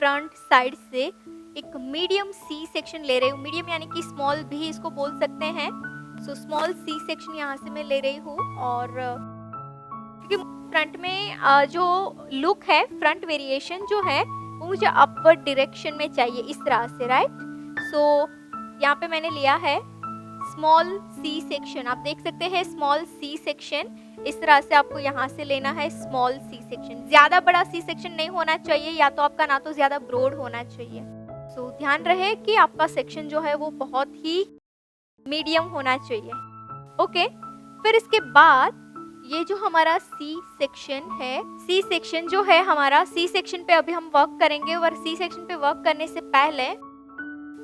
Front side से एक medium C section ले रही हूँ। मीडियम यानी कि स्मॉल भी इसको बोल सकते हैं। सो स्मॉल सी सेक्शन यहाँ से मैं ले रही हूँ। और क्योंकि फ्रंट में जो लुक है, फ्रंट वेरिएशन जो है वो मुझे अपवर्ड डायरेक्शन में चाहिए, इस तरह से, राइट। सो यहाँ पे मैंने लिया है स्मॉल सी सेक्शन। आप देख सकते हैं स्मॉल सी सेक्शन, इस तरह से आपको यहाँ से लेना है स्मॉल सी सेक्शन। ज्यादा बड़ा सी सेक्शन नहीं होना चाहिए, या तो आपका ना तो ज्यादा ब्रॉड होना चाहिए। सो ध्यान रहे कि आपका सेक्शन जो है वो बहुत ही मीडियम होना चाहिए। ओके, फिर इसके बाद ये जो हमारा सी सेक्शन है, सी सेक्शन जो है हमारा, सी सेक्शन पे अभी हम वर्क करेंगे। और सी सेक्शन पे वर्क करने से पहले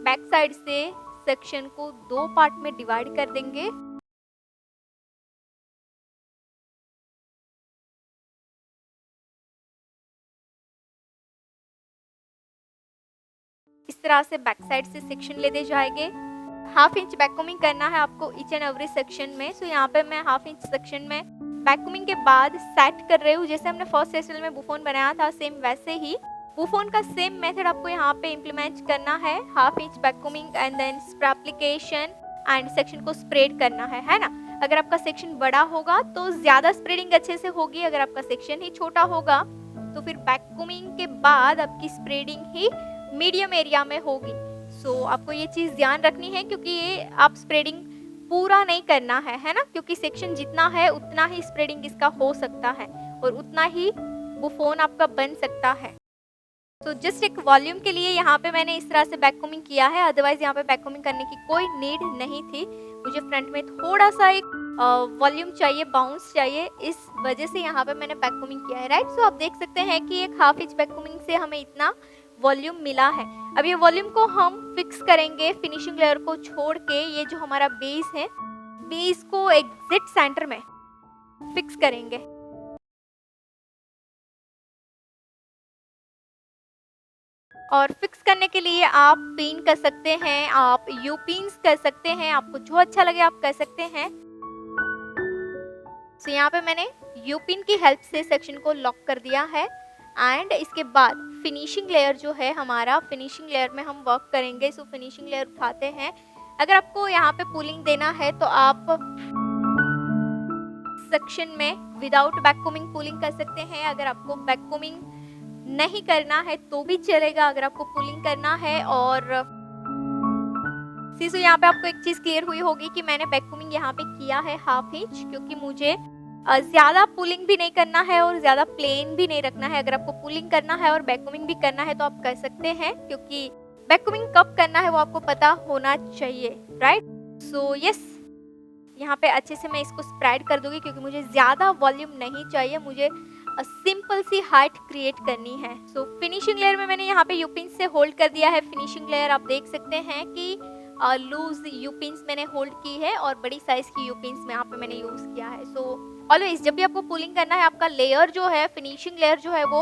बैक साइड से सेक्शन को 2 पार्ट में डिवाइड कर देंगे। इस तरह से बैक साइड से सेक्शन लेते जाएंगे। 1/2 इंच बैककॉमिंग करना है आपको ईच एंड एवरी सेक्शन में। सो यहाँ पे मैं 1/2 इंच सेक्शन में बैककॉमिंग के बाद सेट कर रही हूँ। जैसे हमने फर्स्ट एसएल में बुफोन बनाया था, सेम वैसे ही बुफोन का सेम मेथड आपको यहाँ पे इम्प्लीमेंट करना है। 1/2 inch backcombing and then application and section को स्प्रेड करना है ना। अगर आपका सेक्शन बड़ा होगा तो ज्यादा स्प्रेडिंग अच्छे से होगी, अगर आपका सेक्शन ही छोटा होगा तो फिर बैककॉमिंग के बाद आपकी स्प्रेडिंग ही मीडियम एरिया में होगी। सो आपको ये चीज ध्यान रखनी है, क्योंकि ये आप स्प्रेडिंग पूरा नहीं करना है ना। क्योंकि सेक्शन जितना है उतना ही स्प्रेडिंग इसका हो सकता है और उतना ही बुफोन आपका बन सकता है। तो जस्ट एक वॉल्यूम के लिए यहाँ पे मैंने इस तरह से बैककॉमिंग किया है, अदरवाइज यहाँ पे बैककॉमिंग करने की कोई नीड नहीं थी। मुझे फ्रंट में थोड़ा सा एक वॉल्यूम चाहिए, बाउंस चाहिए, इस वजह से यहाँ पे मैंने बैककॉमिंग किया है, राइट। सो आप देख सकते हैं कि एक 1/2 इंच बैककॉमिंग से हमें इतना वॉल्यूम मिला है। अब ये वॉल्यूम को हम फिक्स करेंगे फिनिशिंग लेयर को छोड़ के। ये जो हमारा बेस है, बेस को एग्जैक्ट सेंटर में फिक्स करेंगे। और फिक्स करने के लिए आप पिन कर सकते हैं, आप यू पिन्स कर सकते हैं, आपको जो अच्छा लगे आप कर सकते हैं। तो यहाँ पे मैंने यू पिन की हेल्प से सेक्शन को लॉक कर दिया है। एंड इसके बाद फिनिशिंग लेयर जो है हमारा, फिनिशिंग लेयर में हम वर्क करेंगे। सो फिनिशिंग लेयर उठाते हैं। अगर आपको यहाँ पे पुलिंग देना है तो आप सेक्शन में विदाउट बैककॉमिंग पुलिंग कर सकते हैं। अगर आपको बैककॉमिंग नहीं करना है तो भी चलेगा, अगर आपको पुलिंग करना है। और सीसो यहाँ पे आपको एक चीज क्लियर हुई होगी कि मैंने बैककॉमिंग यहाँ पे किया है 1/2 इंच, क्योंकि मुझे ज्यादा पुलिंग भी नहीं करना है और ज्यादा प्लेन भी नहीं रखना है। अगर आपको पुलिंग करना है और बैककॉमिंग भी करना है तो आप कर सकते हैं, क्योंकि बैककॉमिंग कब करना है वो आपको पता होना चाहिए, राइट। सो यस, यहाँ पे अच्छे से मैं इसको स्प्रेड कर दूंगी, क्योंकि मुझे ज्यादा वॉल्यूम नहीं चाहिए, मुझे सिंपल सी हाइट क्रिएट करनी है। सो फिनिशिंग लेयर में मैंने यहाँ पे यूपिन से होल्ड कर दिया है। फिनिशिंग लेयर आप देख सकते हैं कि लूज यूपिन्स मैंने होल्ड की है और बड़ी साइज की यूपिन्स में यहाँ पे मैंने यूज किया है। सो ऑलवेज जब भी आपको पुलिंग करना है, आपका लेयर जो है, फिनिशिंग लेयर जो है वो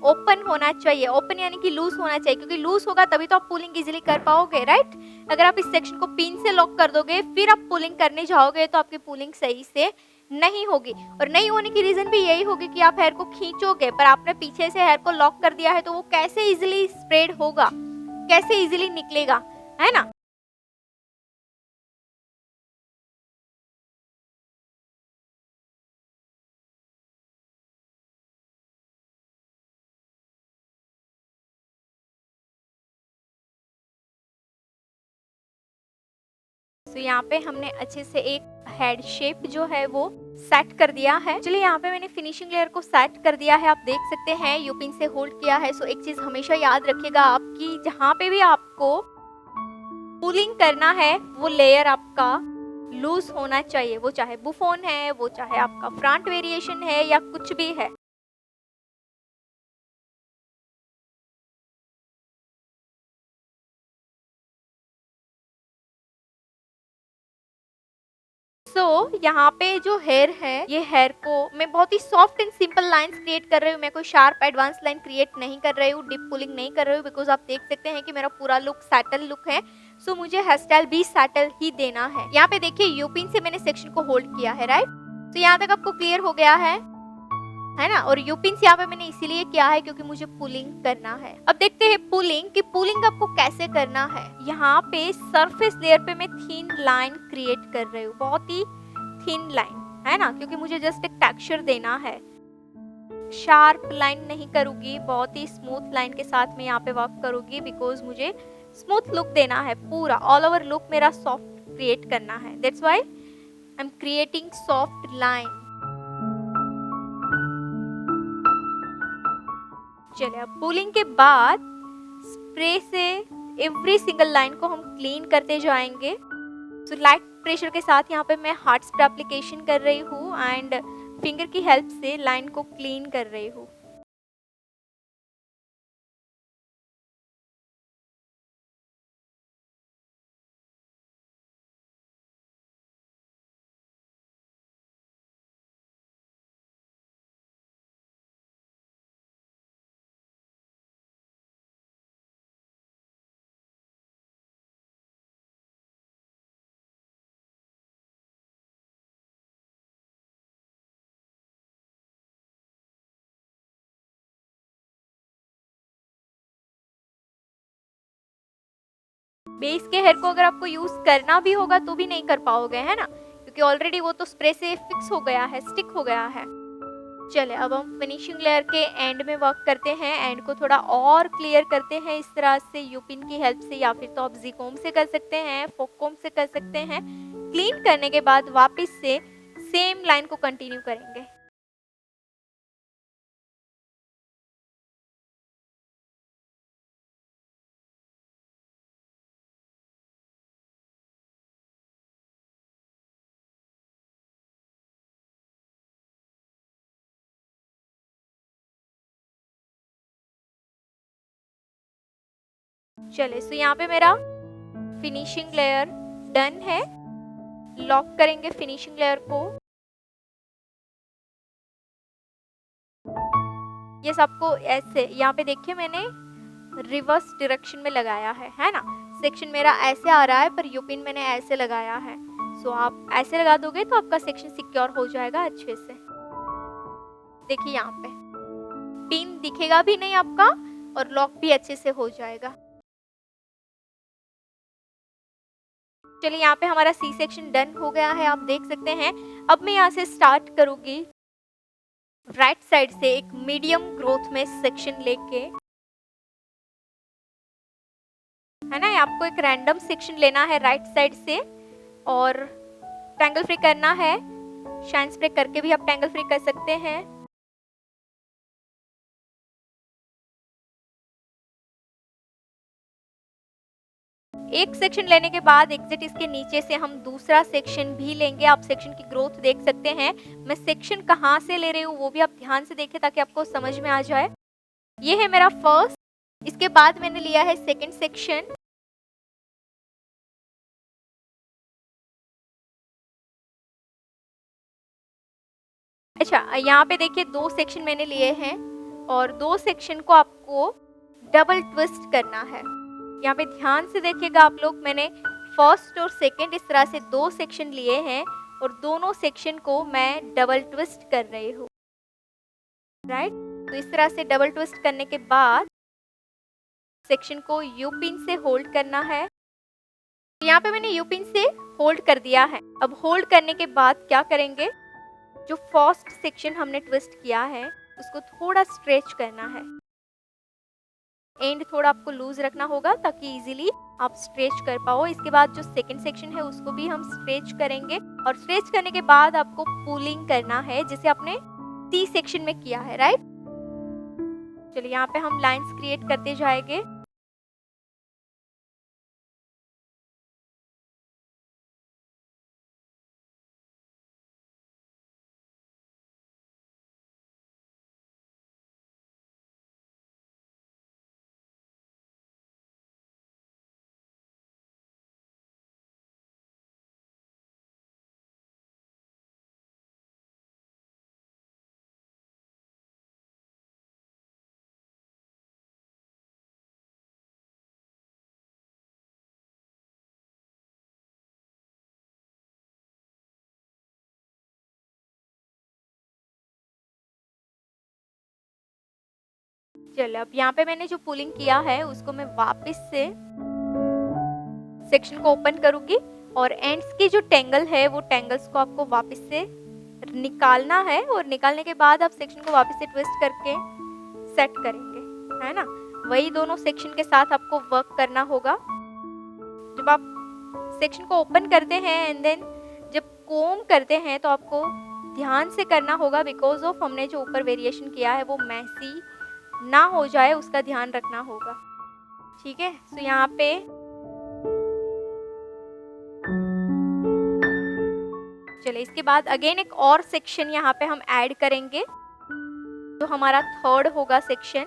ओपन होना चाहिए। ओपन यानी कि लूज होना चाहिए, क्योंकि लूज होगा तभी तो आप पुलिंग इजीली कर पाओगे, राइट। अगर आप इस सेक्शन को पिन से लॉक कर दोगे फिर आप पुलिंग करने जाओगे तो आपकी पुलिंग सही से नहीं होगी। और नहीं होने की रीजन भी यही होगी कि आप हेयर को खींचोगे पर आपने पीछे से हेयर को लॉक कर दिया है, तो वो कैसे इजीली स्प्रेड होगा, कैसे इजीली निकलेगा, है ना। तो यहाँ पे हमने अच्छे से एक हेड शेप जो है वो सेट कर दिया है। चलिए यहाँ पे मैंने फिनिशिंग लेयर को सेट कर दिया है, आप देख सकते हैं यूपिन से होल्ड किया है। सो एक चीज हमेशा याद रखिएगा आपकी, जहाँ पे भी आपको पुलिंग करना है वो लेयर आपका लूज होना चाहिए, वो चाहे बुफोन है, वो चाहे आपका फ्रंट वेरिएशन है या कुछ भी है। यहाँ पे जो हेयर है, ये हेयर को मैं बहुत ही soft and simple lines create कर रही हूँ। मैं कोई शार्प एडवांस लाइन क्रिएट नहीं कर रही हूँ, डीप पुलिंग नहीं कर रही हूँ, बिकॉज आप देख सकते हैं कि मेरा पूरा लुक सैटल लुक है। सो मुझे हेयर स्टाइल भी सैटल ही देना है। यहाँ पे देखिए यूपिन से मैंने सेक्शन को होल्ड किया है, राइट। तो यहाँ तक आपको क्लियर हो गया है। है ना। और यूपिन्स यहाँ पे मैंने इसीलिए किया है क्योंकि मुझे पुलिंग करना है। अब देखते हैं पुलिंग कि पुलिंग आपको कैसे करना है। यहाँ पे सरफेस लेयर पे मैं थिन लाइन क्रिएट कर रही हूँ, बहुत ही थिन लाइन, है ना, क्योंकि मुझे जस्ट एक टेक्सचर देना है। शार्प लाइन नहीं करूंगी, बहुत ही स्मूथ लाइन के साथ मैं यहाँ पे वर्क करूंगी, बिकॉज मुझे स्मूथ लुक देना है, पूरा ऑल ओवर लुक मेरा सॉफ्ट क्रिएट करना है। That's why I am creating soft line. चलिए, अब पुलिंग के बाद स्प्रे से एवरी सिंगल लाइन को हम क्लीन करते जाएंगे। सो लाइट प्रेशर के साथ यहाँ पे मैं हार्ड स्प्रे एप्लीकेशन कर रही हूँ एंड फिंगर की हेल्प से लाइन को क्लीन कर रही हूँ। बेस के हेयर को अगर आपको यूज करना भी होगा तो भी नहीं कर पाओगे, है ना, क्योंकि ऑलरेडी वो तो स्प्रे से फिक्स हो गया है, स्टिक हो गया है। चले, अब हम फिनिशिंग लेयर के एंड में वर्क करते हैं, एंड को थोड़ा और क्लियर करते हैं इस तरह से यूपिन की हेल्प से, या फिर तो आप ज़िकोम से कर सकते हैं, फोक कोम से कर सकते हैं। क्लीन करने के बाद वापस से सेम लाइन को कंटिन्यू करेंगे। चले, सो यहाँ पे मेरा फिनिशिंग लेयर डन है। लॉक करेंगे फिनिशिंग लेयर को। ये सबको ऐसे, यहाँ पे देखिए मैंने रिवर्स डायरेक्शन में लगाया है ना। सेक्शन मेरा ऐसे आ रहा है पर यूपिन मैंने ऐसे लगाया है। सो आप ऐसे लगा दोगे तो आपका सेक्शन सिक्योर हो जाएगा अच्छे से। देखिए यहाँ पे पिन दिखेगा भी नहीं आपका और लॉक भी अच्छे से हो जाएगा। चलिए, यहाँ पे हमारा सी सेक्शन डन हो गया है, आप देख सकते हैं। अब मैं यहाँ से स्टार्ट करूंगी राइट साइड से एक मीडियम ग्रोथ में सेक्शन लेके, है ना। आपको एक रैंडम सेक्शन लेना है राइट साइड से और टैंगल फ्री करना है। शाइन स्प्रे करके भी आप टैंगल फ्री कर सकते हैं। एक सेक्शन लेने के बाद एग्जिट इसके नीचे से हम दूसरा सेक्शन भी लेंगे। आप सेक्शन की ग्रोथ देख सकते हैं। मैं सेक्शन कहाँ से ले रही हूँ वो भी आप ध्यान से देखें ताकि आपको समझ में आ जाए। ये है मेरा फर्स्ट, इसके बाद मैंने लिया है सेकंड सेक्शन। अच्छा, यहाँ पे देखिए दो सेक्शन मैंने लिए हैं और दो सेक्शन को आपको डबल ट्विस्ट करना है। यहाँ पे ध्यान से देखिएगा आप लोग, मैंने फर्स्ट और सेकंड इस तरह से दो सेक्शन लिए हैं और दोनों सेक्शन को मैं डबल ट्विस्ट कर रही हूँ, राइट। तो इस तरह से डबल ट्विस्ट करने के बाद सेक्शन को यू पिन से होल्ड करना है। यहाँ पे मैंने यू पिन से होल्ड कर दिया है। अब होल्ड करने के बाद क्या करेंगे, जो फर्स्ट सेक्शन हमने ट्विस्ट किया है उसको थोड़ा स्ट्रेच करना है। एंड थोड़ा आपको लूज रखना होगा ताकि इजीली आप स्ट्रेच कर पाओ। इसके बाद जो सेकंड सेक्शन है उसको भी हम स्ट्रेच करेंगे और स्ट्रेच करने के बाद आपको पुलिंग करना है जैसे आपने सी सेक्शन में किया है, राइट। चलिए, यहाँ पे हम लाइंस क्रिएट करते जाएंगे। चलो अब यहाँ पे मैंने जो पुलिंग किया है उसको मैं वापस से सेक्शन को ओपन करूंगी और एंड्स की जो टेंगल है वो टेंगल्स को आपको वापस से निकालना है और निकालने के बाद आप सेक्शन को वापस से ट्विस्ट करके सेट करेंगे, है ना। वही दोनों सेक्शन के साथ आपको वर्क करना होगा। जब आप सेक्शन को ओपन करते हैं एंड देन जब कोम करते हैं तो आपको ध्यान से करना होगा, बिकॉज ऑफ हमने जो ऊपर वेरिएशन किया है वो मैसी ना हो जाए, उसका ध्यान रखना होगा, ठीक है। सो यहाँ पे चलिए इसके बाद अगेन एक और सेक्शन यहाँ पे हम ऐड करेंगे, तो हमारा थर्ड होगा सेक्शन।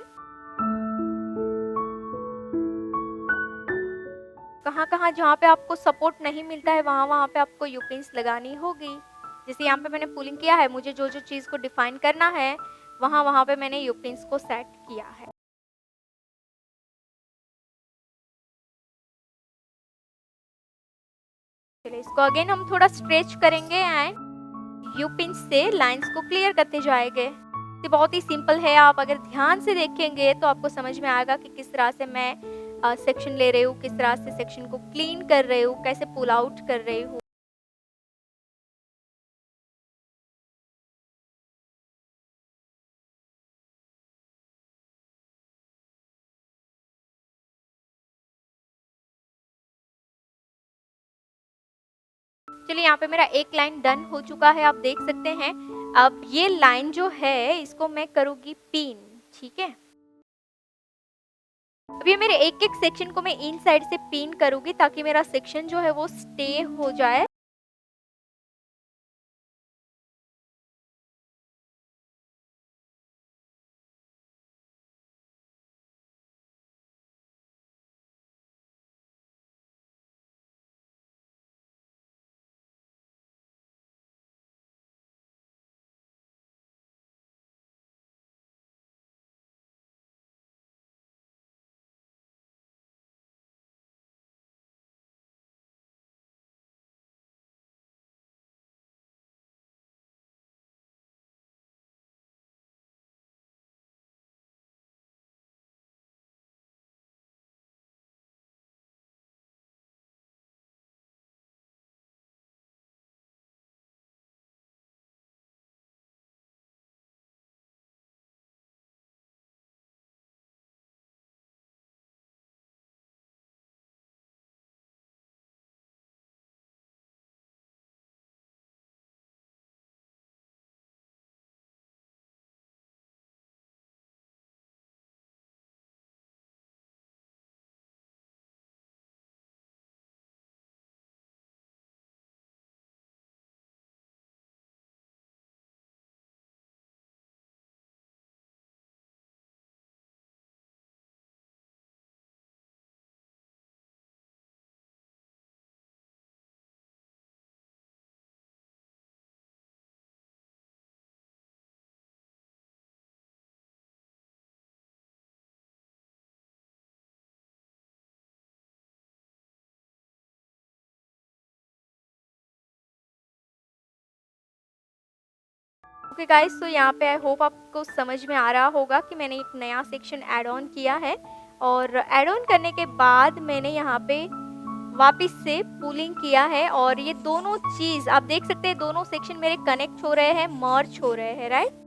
कहाँ कहाँ जहाँ पे आपको सपोर्ट नहीं मिलता है वहाँ वहाँ पे आपको यूपिन्स लगानी होगी। जैसे यहाँ पे मैंने पुलिंग किया है, मुझे जो जो चीज़ को डिफाइन करना है वहाँ वहाँ पे मैंने यूपिन्स को सेट किया है। चलिए इसको अगेन हम थोड़ा स्ट्रेच करेंगे एंड यूपिन्स से लाइंस को क्लियर करते जाएंगे। ये बहुत ही सिंपल है, आप अगर ध्यान से देखेंगे तो आपको समझ में आएगा कि किस तरह से मैं सेक्शन ले रही हूँ, किस तरह से सेक्शन को क्लीन कर रही हूँ, कैसे पुल आउट कर रही हूँ। चलिए यहाँ पे मेरा एक लाइन डन हो चुका है, आप देख सकते हैं। अब ये लाइन जो है इसको मैं करूँगी पिन, ठीक है। अब ये मेरे एक एक सेक्शन को मैं इन साइड से पिन करूँगी ताकि मेरा सेक्शन जो है वो स्टे हो जाए। ओके गाइस, तो यहाँ पे आई होप आपको समझ में आ रहा होगा कि मैंने एक नया सेक्शन ऐड ऑन किया है और ऐड ऑन करने के बाद मैंने यहाँ पे वापस से पुलिंग किया है और ये दोनों चीज़ आप देख सकते हैं, दोनों सेक्शन मेरे कनेक्ट हो रहे हैं, मर्ज हो रहे हैं, राइट।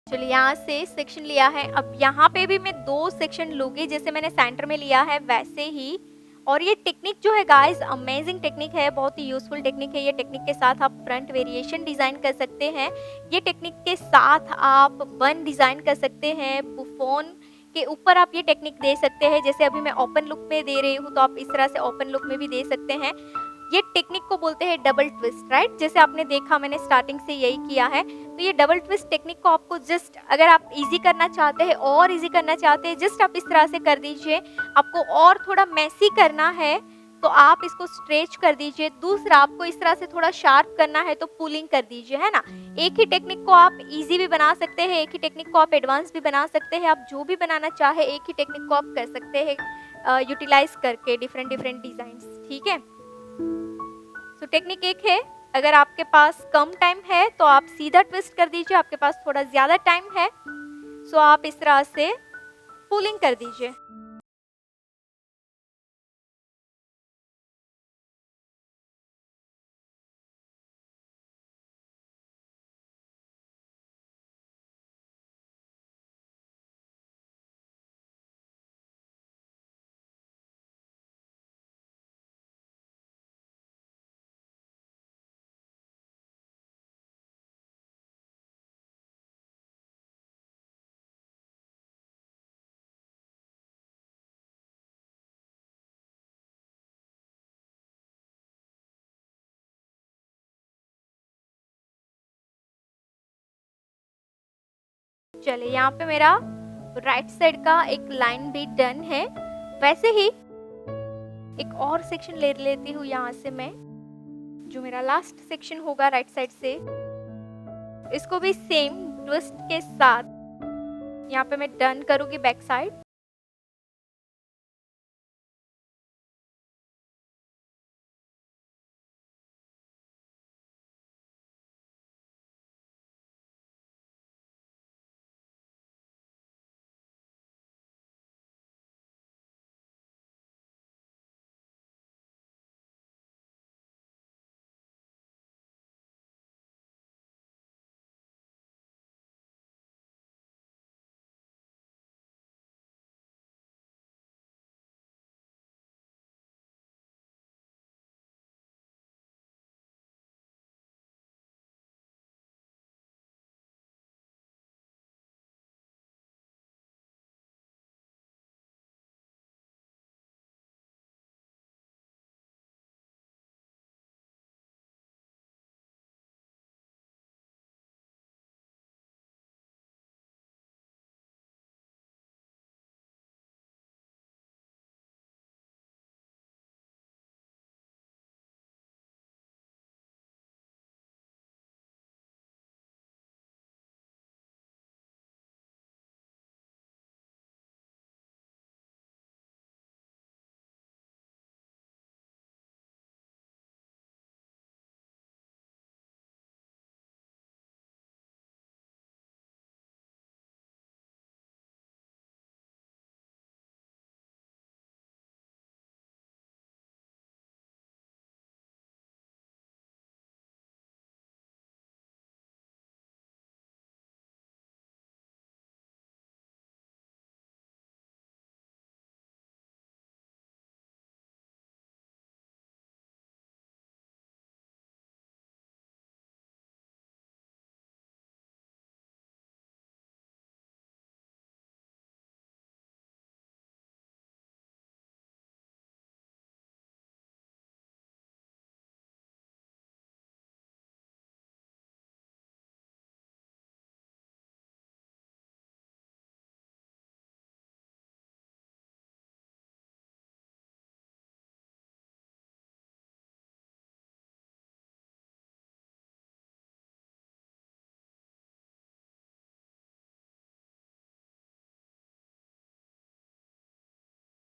चलिए यहाँ से सेक्शन लिया है, अब यहाँ पे भी मैं दो सेक्शन लूँगी, जैसे मैंने सेंटर में लिया है वैसे ही। और ये टेक्निक जो है गाइस अमेजिंग टेक्निक है, बहुत ही यूजफुल टेक्निक है। ये टेक्निक के साथ आप फ्रंट वेरिएशन डिज़ाइन कर सकते हैं, ये टेक्निक के साथ आप बन डिज़ाइन कर सकते हैं, बुफोन के ऊपर आप ये टेक्निक दे सकते हैं। जैसे अभी मैं ओपन लुक में दे रही हूँ तो आप इस तरह से ओपन लुक में भी दे सकते हैं। ये टेक्निक को बोलते हैं डबल ट्विस्ट, राइट? जैसे आपने देखा, मैंने स्टार्टिंग से यही किया है। तो ये डबल ट्विस्ट टेक्निक को आपको जस्ट, अगर आप इजी करना चाहते हैं और इजी करना चाहते हैं, जस्ट आप इस तरह से कर दीजिए। आपको और थोड़ा मैसी करना है तो आप इसको स्ट्रेच कर दीजिए। दूसरा, आपको इस तरह से थोड़ा शार्प करना है तो पुलिंग कर दीजिए, है ना? एक ही टेक्निक को आप इजी भी बना सकते हैं, एक ही टेक्निक को आप एडवांस भी बना सकते हैं। आप जो भी बनाना चाहे एक ही टेक्निक को आप कर सकते हैं यूटिलाइज करके डिफरेंट डिफरेंट डिजाइंस, ठीक है? सो टेक्निक एक है, अगर आपके पास कम टाइम है तो आप सीधा ट्विस्ट कर दीजिए, आपके पास थोड़ा ज्यादा टाइम है सो आप इस तरह से पुलिंग कर दीजिए। चलिए, यहाँ पे मेरा राइट साइड का एक लाइन भी डन है। वैसे ही एक और सेक्शन ले लेती हूँ यहाँ से मैं, जो मेरा लास्ट सेक्शन होगा राइट साइड से। इसको भी सेम ट्विस्ट के साथ यहाँ पे मैं डन करूँगी बैक साइड।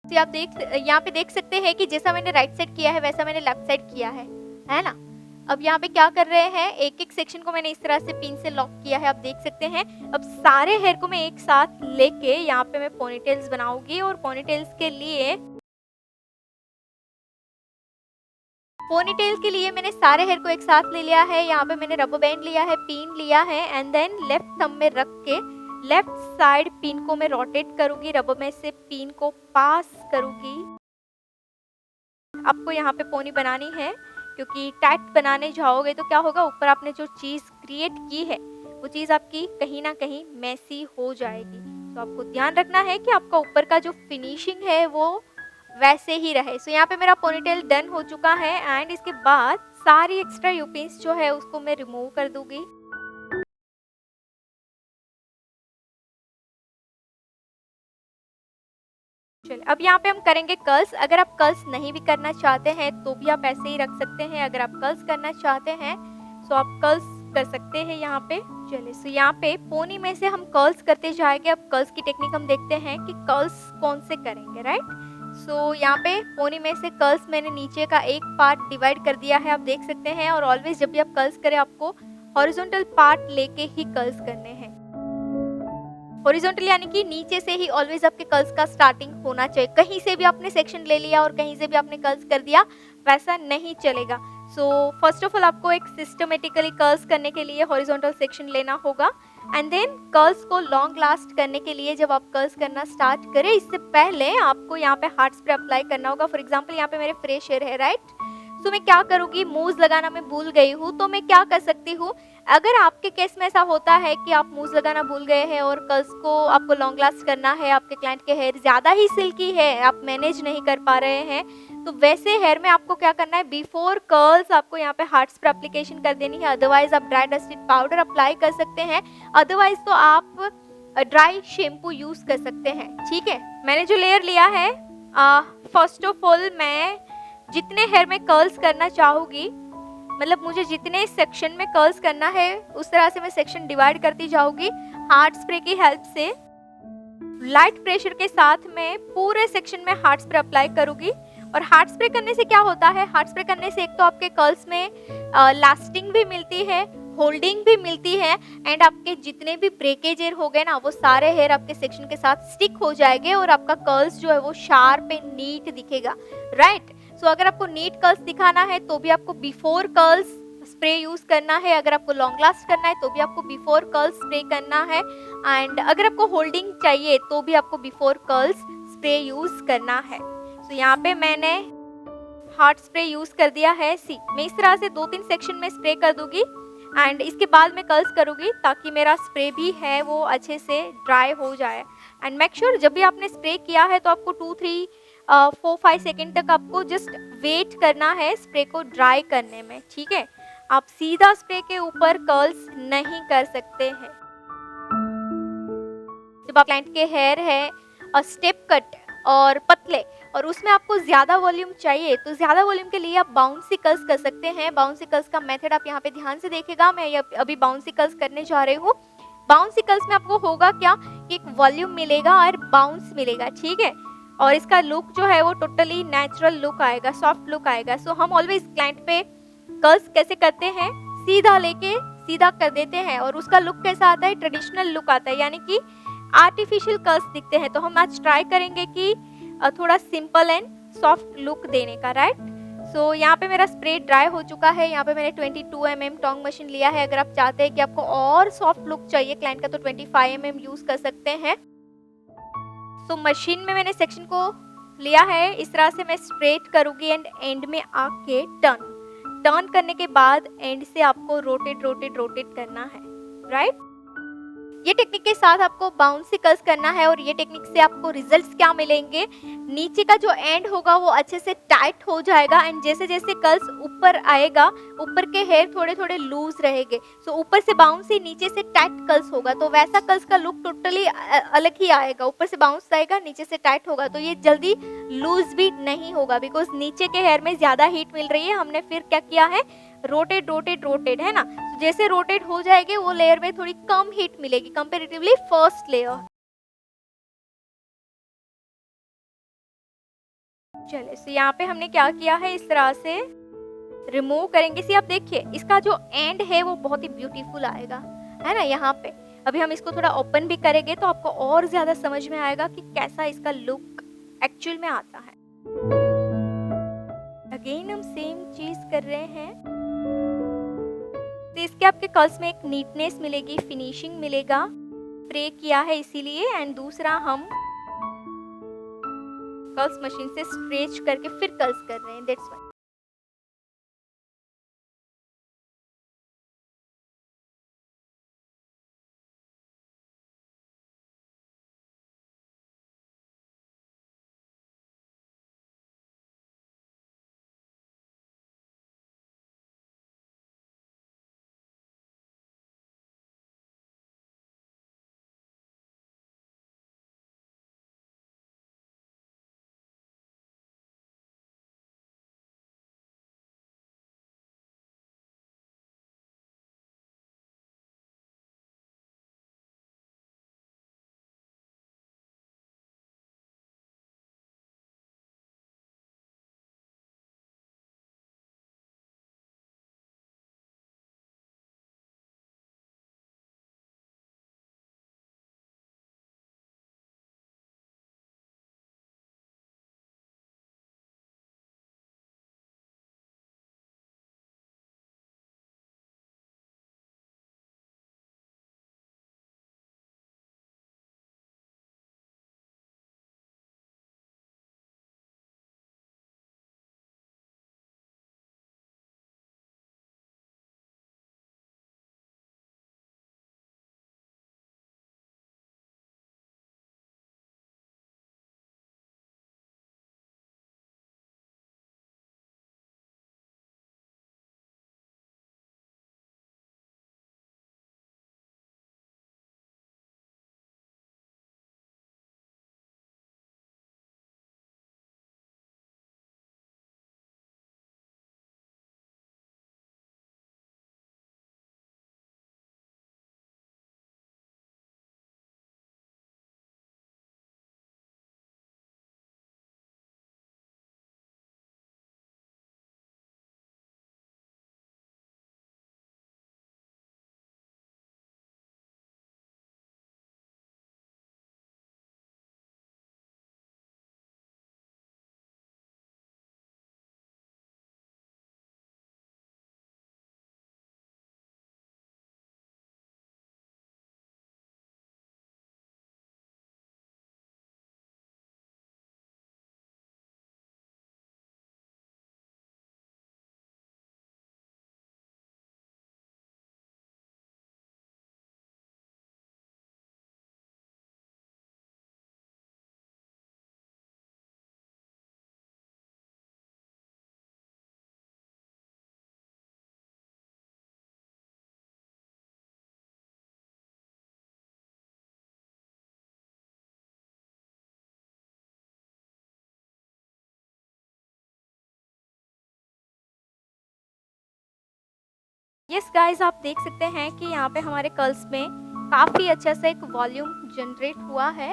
तो आप यहाँ पे देख सकते हैं कि जैसा मैंने राइट साइड किया है वैसा मैंने लेफ्ट साइड किया है ना? अब यहाँ पे क्या कर रहे हैं, एक एक सेक्शन को मैंने इस तरह से पिन से लॉक किया है, आप देख सकते हैं। अब सारे हेयर को मैं एक साथ लेके यहाँ पे मैं पोनीटेल्स बनाऊंगी, और पोनीटेल के लिए मैंने सारे हेयर को एक साथ ले लिया है। यहाँ पे मैंने रबर बैंड लिया है, पिन लिया है, एंड देन लेफ्ट थंब में रख के लेफ्ट साइड पिन को मैं रोटेट करूंगी, रबर में से पिन को पास करूंगी। आपको यहाँ पे पोनी बनानी है, क्योंकि टाइट बनाने जाओगे तो क्या होगा, ऊपर आपने जो चीज क्रिएट की है वो चीज आपकी कहीं ना कहीं मैसी हो जाएगी। तो आपको ध्यान रखना है कि आपका ऊपर का जो फिनिशिंग है वो वैसे ही रहे। सो यहाँ पे मेरा पोनीटेल डन हो चुका है एंड इसके बाद सारी एक्स्ट्रा यूपिंस जो है उसको मैं रिमूव कर दूंगी। चलिए अब यहाँ पे हम करेंगे कर्ल्स। अगर आप कर्ल्स नहीं भी करना चाहते हैं तो भी आप ऐसे ही रख सकते हैं। अगर आप कर्ल्स करना चाहते हैं तो आप कर्ल्स कर सकते हैं यहाँ पे। चलिए सो यहाँ पे पोनी में से हम कर्ल्स करते जाएंगे। अब कर्ल्स की टेक्निक हम देखते हैं कि कर्ल्स कौन से करेंगे, राइट। सो यहाँ पे पोनी में से कर्ल्स मैंने नीचे का एक पार्ट डिवाइड कर दिया है, आप देख सकते हैं। और ऑलवेज जब भी आप कर्ल्स करें आपको हॉरिजॉन्टल पार्ट लेके ही कर्ल्स करने हैं। हॉरिजॉन्टल यानी कि नीचे से ही ऑलवेज आपके कर्ल्स का स्टार्टिंग होना चाहिए। कहीं से भी आपने सेक्शन ले लिया और कहीं से भी आपने कर्ल्स कर दिया, वैसा नहीं चलेगा। सो फर्स्ट ऑफ ऑल आपको एक सिस्टमेटिकली कर्ल्स करने के लिए हॉरिजॉन्टल सेक्शन लेना होगा एंड देन कर्ल्स को लॉन्ग लास्ट करने के लिए जब आप कर्ल्स करना स्टार्ट करें इससे पहले आपको यहाँ पे हार्ड स्प्रे अप्लाई करना होगा। फॉर एग्जाम्पल यहाँ पे मेरे फ्रेश हेयर है, राइट। तो मैं क्या करूँगी, मूज लगाना मैं भूल गई हूँ, तो मैं क्या कर सकती हूँ, अगर आपके केस में ऐसा होता है कि आप मूज लगाना भूल गए हैं और कर्ल्स को आपको लॉन्ग लास्ट करना है, आपके क्लाइंट के हेयर ज़्यादा ही सिल्की है, आप मैनेज नहीं कर पा रहे हैं, तो वैसे हेयर में आपको क्या करना है, बिफोर कर्ल्स आपको यहाँ पे हार्ड स्प्रे एप्लीकेशन कर देनी है। अदरवाइज आप ड्राई डस्टेड पाउडर अप्लाई कर सकते हैं, अदरवाइज तो आप ड्राई शैम्पू यूज़ कर सकते हैं। ठीक है, मैंने जो लेयर लिया है, फर्स्ट ऑफ ऑल मैं जितने हेयर में कर्ल्स करना चाहूँगी, मतलब मुझे जितने सेक्शन में कर्ल्स करना है उस तरह से मैं सेक्शन डिवाइड करती जाऊंगी। हार्ड स्प्रे की हेल्प से लाइट प्रेशर के साथ मैं पूरे सेक्शन में हार्ड स्प्रे अप्लाई करूंगी। और हार्ड स्प्रे करने से क्या होता है, हार्ड स्प्रे करने से एक तो आपके कर्ल्स में लास्टिंग भी मिलती है, होल्डिंग भी मिलती है एंड आपके जितने भी ब्रेकेज हेयर हो गए ना वो सारे हेयर आपके सेक्शन के साथ स्टिक हो जाएंगे और आपका कर्ल्स जो है वो शार्प एंड नीट दिखेगा, राइट। सो अगर आपको नीट कर्ल्स दिखाना है तो भी आपको बिफोर कर्ल्स स्प्रे यूज करना है, अगर आपको लॉन्ग लास्ट करना है तो भी आपको बिफोर कर्ल्स स्प्रे करना है एंड अगर आपको होल्डिंग चाहिए तो भी आपको बिफोर कर्ल्स स्प्रे यूज करना है। सो यहाँ पे मैंने हार्ड स्प्रे यूज कर दिया है। सी मैं इस तरह से 2-3 सेक्शन में स्प्रे कर दूंगी एंड इसके बाद मैं कर्ल्स करूंगी ताकि मेरा स्प्रे भी है वो अच्छे से ड्राई हो जाए। एंड मेक श्योर जब भी आपने स्प्रे किया है तो आपको 2-3-4-5 सेकेंड तक आपको जस्ट वेट करना है स्प्रे को ड्राई करने में। ठीक है, आप सीधा स्प्रे के ऊपर कर्ल्स नहीं कर सकते हैं। जब आप क्लाइंट के हेयर है और स्टेप कट और पतले और उसमें आपको ज़्यादा वॉल्यूम चाहिए तो ज़्यादा वॉल्यूम के लिए आप बाउंसी कर्ल्स कर सकते हैं। बाउंसी कर्ल्स का मेथड आप यहाँ पे ध्यान से देखिएगा, मैं अभी बाउंसी कर्ल्स करने जा रही हूँ। बाउंसी कर्ल्स में आपको होगा क्या कि एक वॉल्यूम मिलेगा और बाउंस मिलेगा, ठीक है, और इसका लुक जो है वो टोटली नेचुरल लुक आएगा, सॉफ्ट लुक आएगा। सो हम ऑलवेज क्लाइंट पे कर्ल्स कैसे करते हैं, सीधा लेके सीधा कर देते हैं और उसका लुक कैसा आता है, ट्रेडिशनल लुक आता है, यानी कि आर्टिफिशियल कर्ल्स दिखते हैं। तो हम आज ट्राई करेंगे कि थोड़ा सिंपल एंड सॉफ्ट लुक देने का, राइट। सो यहाँ पे मेरा स्प्रे ड्राई हो चुका है। यहाँ पे मैंने 22 mm टोंग मशीन लिया है। अगर आप चाहते हैं कि आपको और सॉफ्ट लुक चाहिए क्लाइंट का तो 25 mm यूज कर सकते हैं। सो मशीन में मैंने सेक्शन को लिया है, इस तरह से मैं स्ट्रेट करूंगी एंड एंड में आके टर्न करने के बाद एंड से आपको रोटेट करना है, राइट। ये टेक्निक के साथ आपको बाउंसी कर्ल्स करना है और ये टेक्निक से आपको रिजल्ट्स क्या मिलेंगे, नीचे का जो एंड होगा वो अच्छे से टाइट हो जाएगा एंड जैसे जैसे कर्ल्स ऊपर आएगा ऊपर के हेयर थोड़े थोड़े लूज रहेंगे। सो ऊपर से बाउंसी नीचे से टाइट कर्ल्स होगा तो वैसा कर्ल्स का लुक टोटली अलग ही आएगा। ऊपर से बाउंस आएगा, नीचे से टाइट होगा तो ये जल्दी लूज भी नहीं होगा बिकॉज नीचे के हेयर में ज्यादा हीट मिल रही है। हमने फिर क्या किया है, रोटेट है ना। तो जैसे रोटेट हो जाएंगे वो लेयर में थोड़ी कम हीट मिलेगी कंपैरेटिवली फर्स्ट लेयर। चलिए सो यहाँ पे हमने क्या किया है, इस तरह से रिमूव करेंगे। सी आप देखिए इसका जो एंड है वो बहुत ही ब्यूटीफुल आएगा, है ना। यहाँ पे अभी हम इसको थोड़ा ओपन भी करेंगे तो आपको और ज्यादा समझ में आएगा कि कैसा इसका लुक एक्चुअल में आता है। अगेन हम सेम चीज कर रहे हैं तो इसके आपके कर्ल्स में एक नीटनेस मिलेगी, फिनिशिंग मिलेगा, स्प्रे किया है इसीलिए। एंड दूसरा हम कर्ल्स मशीन से स्ट्रेच करके फिर कर्ल्स कर रहे हैं, दैट्स व्हाई। यस गाइस, आप देख सकते हैं कि यहाँ पे हमारे कर्ल्स में काफ़ी अच्छा सा एक वॉल्यूम जनरेट हुआ है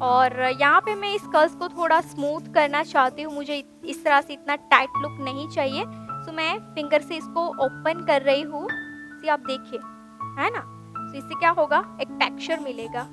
और यहाँ पे मैं इस कर्ल्स को थोड़ा स्मूथ करना चाहती हूँ। मुझे इस तरह से इतना टाइट लुक नहीं चाहिए, सो मैं फिंगर से इसको ओपन कर रही हूँ। आप देखिए, है ना? तो इससे क्या होगा, एक टेक्सचर मिलेगा।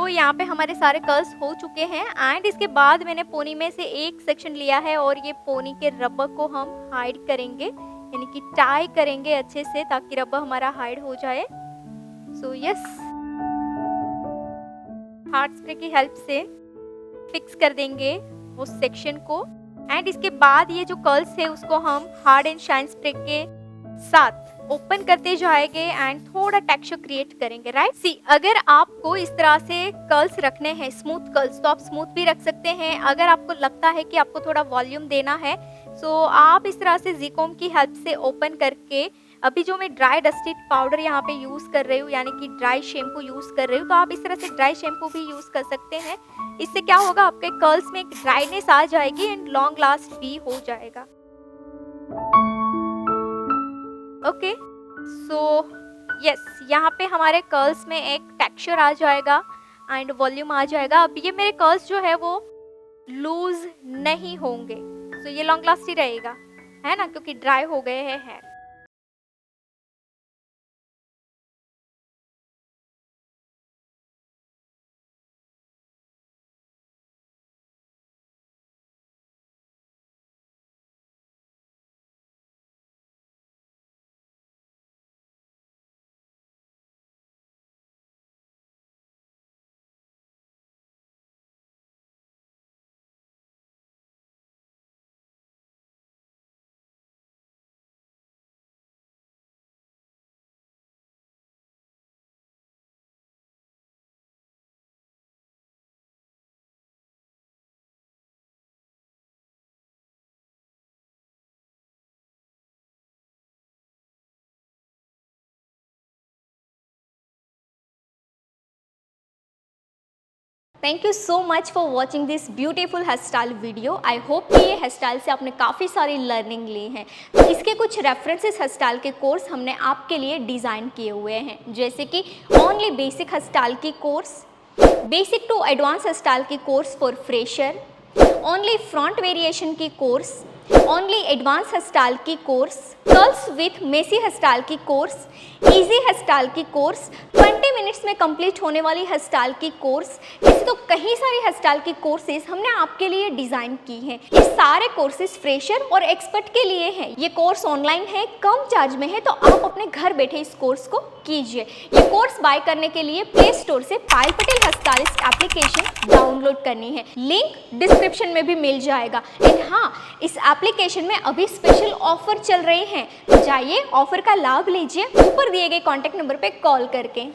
यहाँ पे हमारे सारे कर्ल्स हो चुके हैं एंड इसके बाद मैंने पोनी में से एक सेक्शन लिया है और ये पोनी के रबर को हम हाइड करेंगे, यानी कि टाई करेंगे अच्छे से ताकि रबर हमारा हाइड हो जाए। यस, हार्ड स्प्रे की हेल्प से फिक्स कर देंगे वो सेक्शन को एंड इसके बाद ये जो कर्ल्स है उसको हम हार्ड एंड शाइन स्प्रे के साथ ओपन करते जाएंगे एंड थोड़ा टेक्सचर क्रिएट करेंगे, राइट? सी, अगर आपको इस तरह से कर्ल्स रखने हैं, स्मूथ कर्ल्स, तो आप स्मूथ भी रख सकते हैं। अगर आपको लगता है कि आपको थोड़ा वॉल्यूम देना है, सो आप इस तरह से ज़िकोम की हेल्प से ओपन करके, अभी जो मैं ड्राई डस्टेड पाउडर यहाँ पे यूज़ कर रही हूँ, यानी कि ड्राई शैम्पू यूज़ कर रही हूँ, तो आप इस तरह से ड्राई शैम्पू भी यूज़ कर सकते हैं। इससे क्या होगा, आपके कर्ल्स में एक ड्राइनेस आ जाएगी एंड लॉन्ग लास्ट भी हो जाएगा। ओके, यस, यहाँ पे हमारे कर्ल्स में एक टेक्सचर आ जाएगा एंड वॉल्यूम आ जाएगा। अब ये मेरे कर्ल्स जो है वो लूज नहीं होंगे, ये लॉन्ग लास्ट ही रहेगा, है ना, क्योंकि ड्राई हो गए हैं hair. Thank you so much for watching this beautiful hairstyle video. I hope कि ये हेयर स्टाइल से आपने काफ़ी सारी लर्निंग ली है। तो इसके कुछ रेफरेंसेस हेयर स्टाइल के कोर्स हमने आपके लिए डिज़ाइन किए हुए हैं, जैसे कि ओनली बेसिक हेयर स्टाइल की course, basic to advance hair style की course for fresher, only front variation की course, only advance hair style की course, curls with messy hair style की कोर्स, इजी हेयर स्टाइल की course, 20 minutes में complete होने वाली hair style की course. ऐसे तो कई सारी हेयर स्टाइल की कोर्सेज हमने आपके लिए डिज़ाइन की हैं। ये सारे कोर्सेज फ्रेशर और एक्सपर्ट के लिए हैं। ये कोर्स ऑनलाइन है, कम चार्ज में है, तो आप अपने घर बैठे इस कोर्स को कीजिए। ये कोर्स बाय करने के लिए प्ले स्टोर से Payal Patel hair stylist application download करनी है, लिंक डिस्क्रिप्शन में भी मिल जाएगा। एंड हाँ, इस एप्लीकेशन एप्लीकेशन में अभी स्पेशल ऑफर चल रहे हैं, तो जाइए ऑफर का लाभ लीजिए ऊपर दिए गए कॉन्टैक्ट नंबर पे कॉल करके।